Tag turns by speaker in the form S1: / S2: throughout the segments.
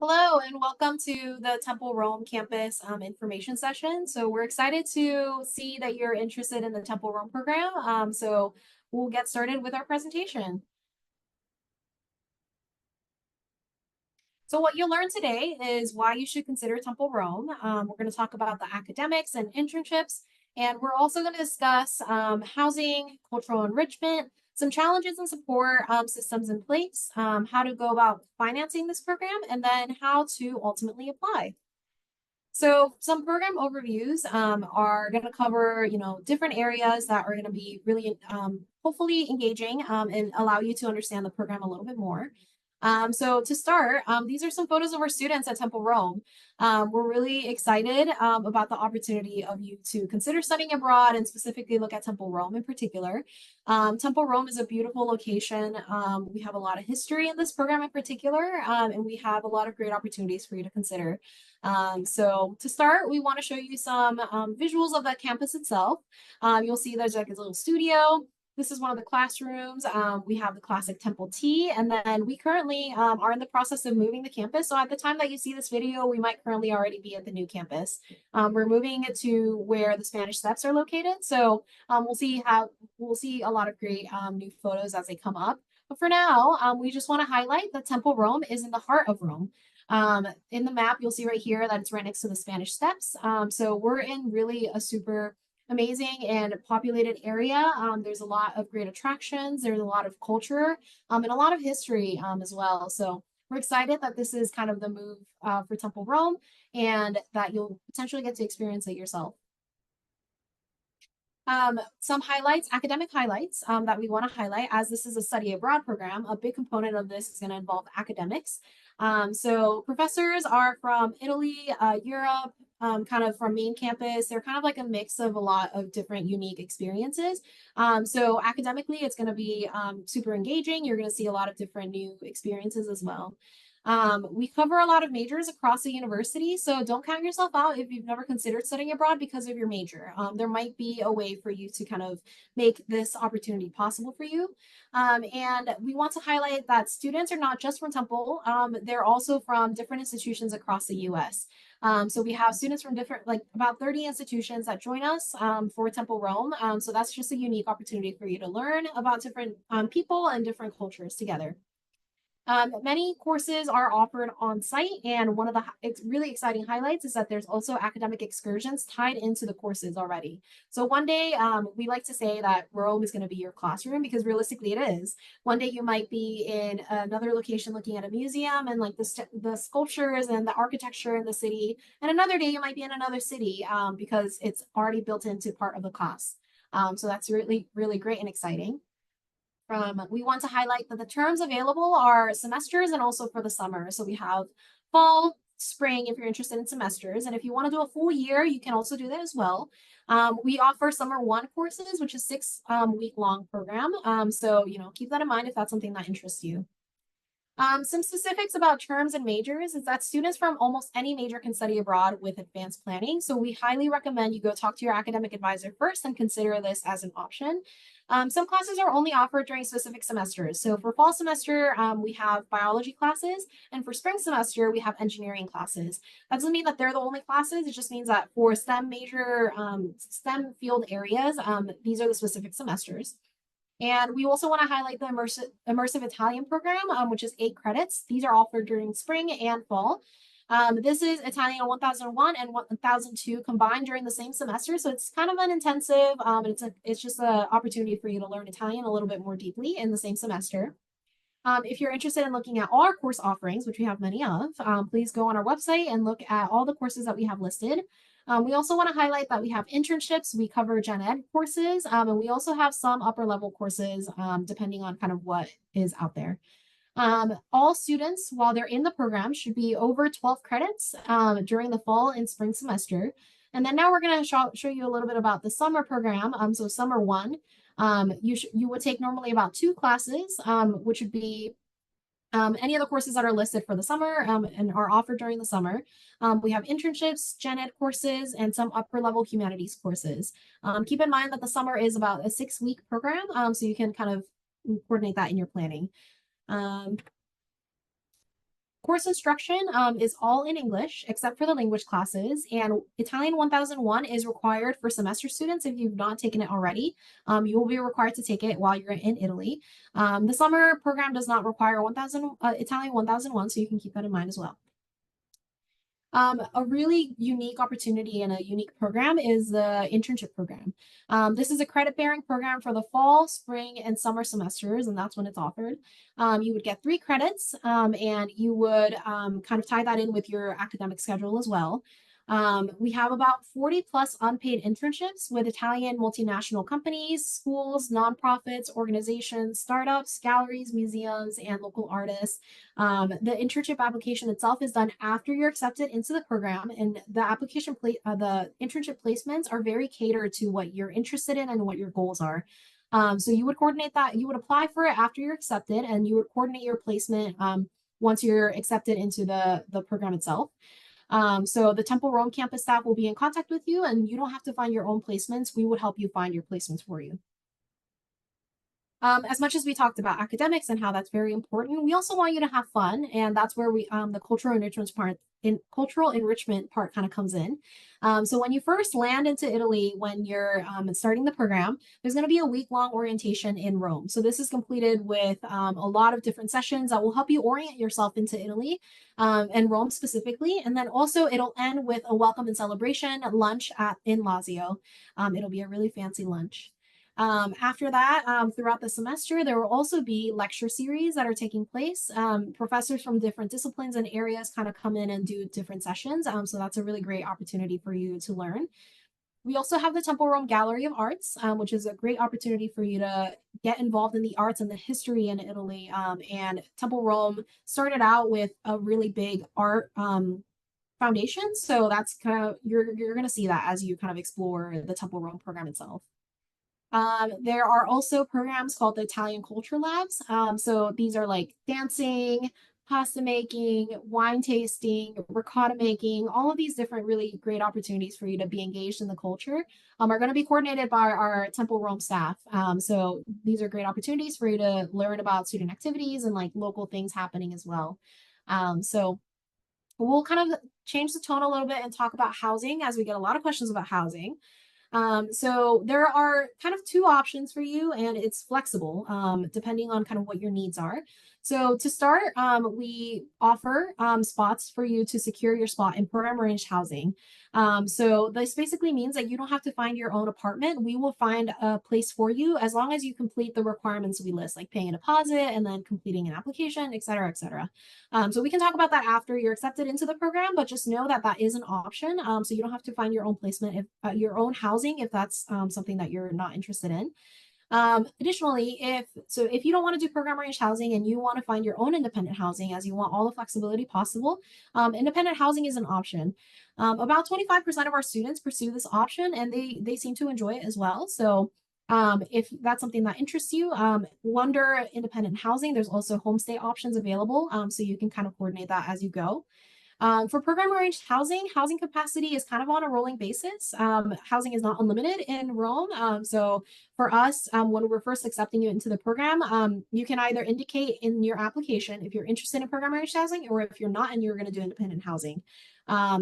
S1: Hello and welcome to the Temple Rome campus information session. So we're excited to see that you're interested in the Temple Rome program. So we'll get started with our presentation. So what you'll learn today is why you should consider Temple Rome. We're going to talk about the academics and internships, and we're also going to discuss housing, cultural enrichment, some challenges and support systems in place, how to go about financing this program, and then how to ultimately apply. So some program overviews are going to cover, different areas that are going to be really hopefully engaging and allow you to understand the program a little bit more. So to start, these are some photos of our students at Temple Rome. We're really excited about the opportunity of you to consider studying abroad and specifically look at Temple Rome in particular. Temple Rome is a beautiful location. We have a lot of history in this program in particular, and we have a lot of great opportunities for you to consider. So to start, we want to show you some visuals of the campus itself. You'll see there's like a little studio. This is one of the classrooms. We have the classic Temple T, and then we currently are in the process of moving the campus. So at the time that you see this video, we might currently already be at the new campus. We're moving it to where the Spanish Steps are located. So we'll see a lot of great new photos as they come up. But for now, we just want to highlight that Temple Rome is in the heart of Rome. In the map, you'll see right here that it's right next to the Spanish Steps. So we're in really a super amazing and populated area. There's a lot of great attractions. There's a lot of culture and a lot of history as well. So we're excited that this is kind of the move for Temple Rome and that you'll potentially get to experience it yourself. Some highlights, academic highlights that we want to highlight as this is a study abroad program. A big component of this is going to involve academics. So professors are from Italy, Europe, kind of from main campus. They're kind of like a mix of a lot of different unique experiences. So academically, it's going to be super engaging. You're going to see a lot of different new experiences as well. We cover a lot of majors across the university, so don't count yourself out if you've never considered studying abroad because of your major. There might be a way for you to kind of make this opportunity possible for you. And we want to highlight that students are not just from Temple, they're also from different institutions across the US. So we have students from different, like about 30 institutions that join us for Temple Rome. So that's just a unique opportunity for you to learn about different people and different cultures together. Many courses are offered on site, and one of the really exciting highlights is that there's also academic excursions tied into the courses already. So one day, we like to say that Rome is going to be your classroom because realistically it is. One day you might be in another location looking at a museum and like the sculptures and the architecture in the city, and another day you might be in another city because it's already built into part of the class. So that's really, really great and exciting. We want to highlight that the terms available are semesters and also for the summer. So we have fall, spring, if you're interested in semesters. And if you want to do a full year, you can also do that as well. We offer summer one courses, which is 6 week long program. So, keep that in mind if that's something that interests you. Some specifics about terms and majors is that students from almost any major can study abroad with advanced planning. So we highly recommend you go talk to your academic advisor first and consider this as an option. Some classes are only offered during specific semesters. So for fall semester, we have biology classes, and for spring semester, we have engineering classes. That doesn't mean that they're the only classes. It just means that for STEM major, STEM field areas, these are the specific semesters. And we also want to highlight the immersive Italian program, which is 8 credits. These are offered during spring and fall. This is Italian 1001 and 1002 combined during the same semester. So it's kind of an intensive, it's just an opportunity for you to learn Italian a little bit more deeply in the same semester. If you're interested in looking at all our course offerings, which we have many of, please go on our website and look at all the courses that we have listed. We also want to highlight that we have internships. We cover gen ed courses, and we also have some upper level courses depending on kind of what is out there. All students, while they're in the program, should be over 12 credits during the fall and spring semester. And then now we're going to show you a little bit about the summer program. So summer one, you would take normally about 2 classes, which would be any of the courses that are listed for the summer and are offered during the summer. We have internships, gen ed courses, and some upper level humanities courses. Keep in mind that the summer is about a 6 week program, so you can kind of coordinate that in your planning. Course instruction is all in English except for the language classes, and Italian 1001 is required for semester students if you've not taken it already. You will be required to take it while you're in Italy. The summer program does not require 1000 Italian 1001, so you can keep that in mind as well. A really unique opportunity and a unique program is the internship program. This is a credit-bearing program for the fall, spring, and summer semesters, and that's when it's offered. You would get 3 credits, and you would kind of tie that in with your academic schedule as well. We have about 40 plus unpaid internships with Italian multinational companies, schools, nonprofits, organizations, startups, galleries, museums, and local artists. The internship application itself is done after you're accepted into the program, and the the internship placements are very catered to what you're interested in and what your goals are. So you would coordinate that, you would apply for it after you're accepted, and you would coordinate your placement once you're accepted into the program itself. So the Temple Rome campus staff will be in contact with you, and you don't have to find your own placements. We would help you find your placements for you. As much as we talked about academics and how that's very important, we also want you to have fun, and that's where we the cultural enrichment part kind of comes in. So when you first land into Italy, when you're starting the program, there's going to be a week-long orientation in Rome. So this is completed with a lot of different sessions that will help you orient yourself into Italy and Rome specifically. And then also it'll end with a welcome and celebration lunch in Lazio. It'll be a really fancy lunch. After that, throughout the semester, there will also be lecture series that are taking place. Professors from different disciplines and areas kind of come in and do different sessions. So that's a really great opportunity for you to learn. We also have the Temple Rome Gallery of Arts, which is a great opportunity for you to get involved in the arts and the history in Italy. And Temple Rome started out with a really big art foundation. So that's kind of, you're going to see that as you kind of explore the Temple Rome program itself. There are also programs called the Italian Culture Labs. So these are like dancing, pasta making, wine tasting, ricotta making, all of these different really great opportunities for you to be engaged in the culture are going to be coordinated by our Temple Rome staff. So these are great opportunities for you to learn about student activities and like local things happening as well. So we'll kind of change the tone a little bit and talk about housing as we get a lot of questions about housing. So there are kind of 2 options for you, and it's flexible depending on kind of what your needs are. So to start, we offer spots for you to secure your spot in program arranged housing. So this basically means that you don't have to find your own apartment. We will find a place for you as long as you complete the requirements we list, like paying a deposit and then completing an application, et cetera, et cetera. So we can talk about that after you're accepted into the program, but just know that that is an option. So you don't have to find your own placement, if your own housing, if that's something that you're not interested in. Additionally, if you don't want to do program arranged housing and you want to find your own independent housing as you want all the flexibility possible, independent housing is an option. About 25% of our students pursue this option, and they seem to enjoy it as well. So if that's something that interests you, under independent housing, there's also homestay options available, so you can kind of coordinate that as you go. For program arranged housing, housing capacity is kind of on a rolling basis. Housing is not unlimited in Rome. So for us, when we're first accepting you into the program, you can either indicate in your application if you're interested in program arranged housing, or if you're not and you're going to do independent housing.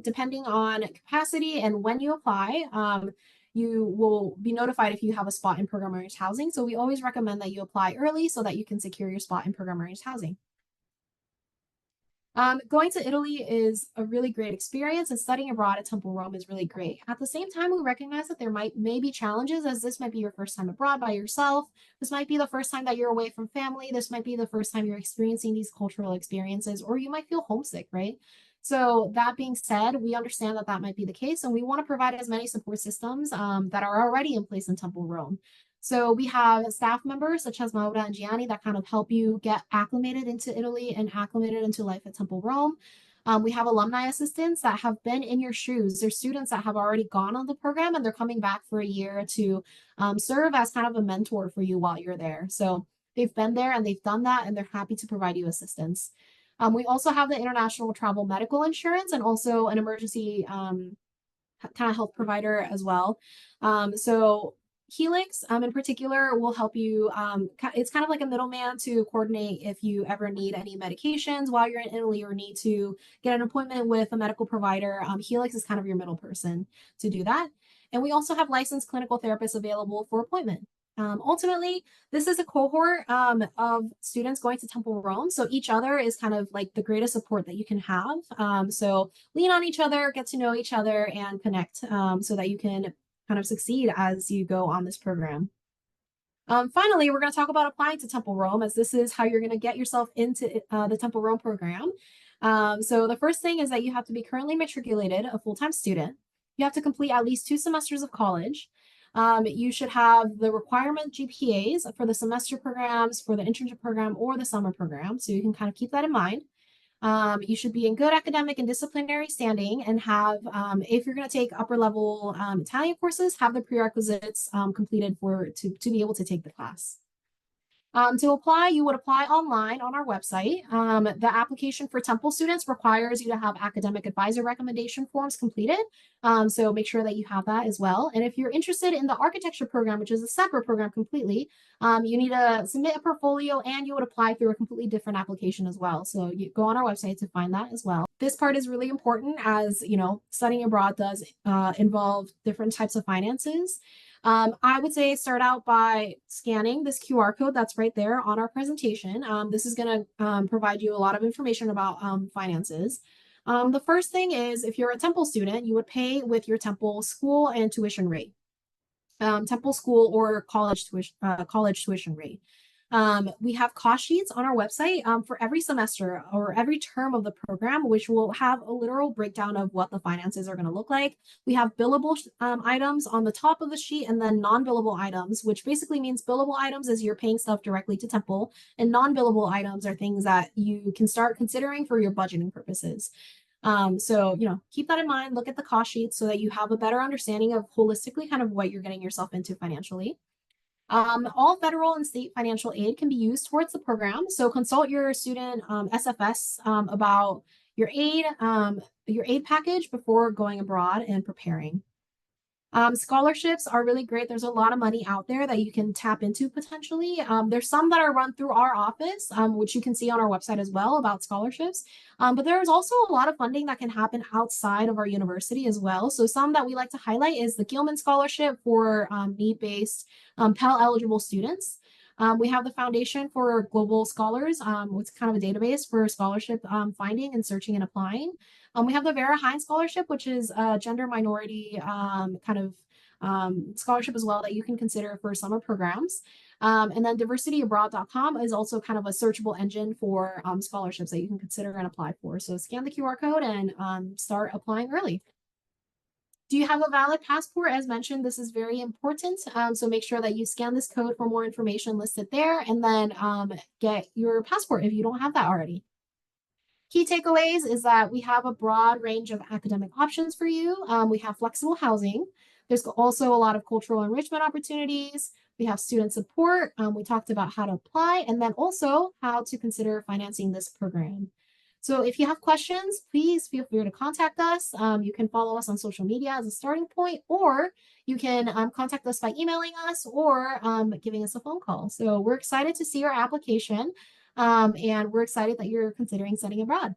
S1: Depending on capacity and when you apply, you will be notified if you have a spot in program arranged housing. So we always recommend that you apply early so that you can secure your spot in program arranged housing. Going to Italy is a really great experience, and studying abroad at Temple Rome is really great. At the same time, we recognize that there may be challenges, as this might be your first time abroad by yourself. This might be the first time that you're away from family. This might be the first time you're experiencing these cultural experiences, or you might feel homesick, right? So that being said, we understand that that might be the case, and we want to provide as many support systems that are already in place in Temple Rome. So we have staff members such as Maura and Gianni that kind of help you get acclimated into Italy and acclimated into life at Temple Rome. We have alumni assistants that have been in your shoes. There's students that have already gone on the program and they're coming back for a year to serve as kind of a mentor for you while you're there. So they've been there and they've done that, and they're happy to provide you assistance. We also have the international travel medical insurance and also an emergency kind of health provider as well. So Helix, in particular, will help you. It's kind of like a middleman to coordinate if you ever need any medications while you're in Italy or need to get an appointment with a medical provider. Helix is kind of your middle person to do that. And we also have licensed clinical therapists available for appointment. Ultimately, this is a cohort of students going to Temple Rome. So each other is kind of like the greatest support that you can have. So lean on each other, get to know each other, and connect so that you can kind of succeed as you go on this program. Finally, we're going to talk about applying to Temple Rome, as this is how you're going to get yourself into the Temple Rome program. So the first thing is that you have to be currently matriculated, a full-time student. You have to complete at least 2 semesters of college. You should have the requirement GPAs for the semester programs, for the internship program, or the summer program. So you can kind of keep that in mind. You should be in good academic and disciplinary standing and have, if you're going to take upper level Italian courses, have the prerequisites completed to be able to take the class. To apply, you would apply online on our website. The application for Temple students requires you to have academic advisor recommendation forms completed. So make sure that you have that as well. And if you're interested in the architecture program, which is a separate program completely, you need to submit a portfolio and you would apply through a completely different application as well. So you go on our website to find that as well. This part is really important as, you know, studying abroad does involve different types of finances. I would say start out by scanning this QR code that's right there on our presentation. This is going to provide you a lot of information about finances. The first thing is if you're a Temple student, you would pay with your Temple school and tuition rate. Temple school or college tuition rate. We have cost sheets on our website for every semester or every term of the program, which will have a literal breakdown of what the finances are going to look like. We have billable items on the top of the sheet and then non-billable items, which basically means billable items is you're paying stuff directly to Temple, and non-billable items are things that you can start considering for your budgeting purposes. So, you know, keep that in mind, look at the cost sheets so that you have a better understanding of holistically kind of what you're getting yourself into financially. All federal and state financial aid can be used towards the program. So consult your student SFS about your aid package before going abroad and preparing. Scholarships are really great. There's a lot of money out there that you can tap into potentially. There's some that are run through our office, which you can see on our website as well about scholarships. But there's also a lot of funding that can happen outside of our university as well. So some that we like to highlight is the Gilman Scholarship for need-based Pell eligible students. We have the Foundation for Global Scholars, which is kind of a database for scholarship finding and searching and applying. We have the Vera Hines Scholarship, which is a gender minority kind of scholarship as well that you can consider for summer programs. And then diversityabroad.com is also kind of a searchable engine for scholarships that you can consider and apply for. So scan the QR code and start applying early. Do you have a valid passport? As mentioned, this is very important. So make sure that you scan this code for more information listed there and then get your passport if you don't have that already. Key takeaways is that we have a broad range of academic options for you. We have flexible housing. There's also a lot of cultural enrichment opportunities. We have student support. We talked about how to apply and then also how to consider financing this program. So if you have questions, please feel free to contact us. You can follow us on social media as a starting point, or you can contact us by emailing us or giving us a phone call. So we're excited to see your application. And we're excited that you're considering studying abroad.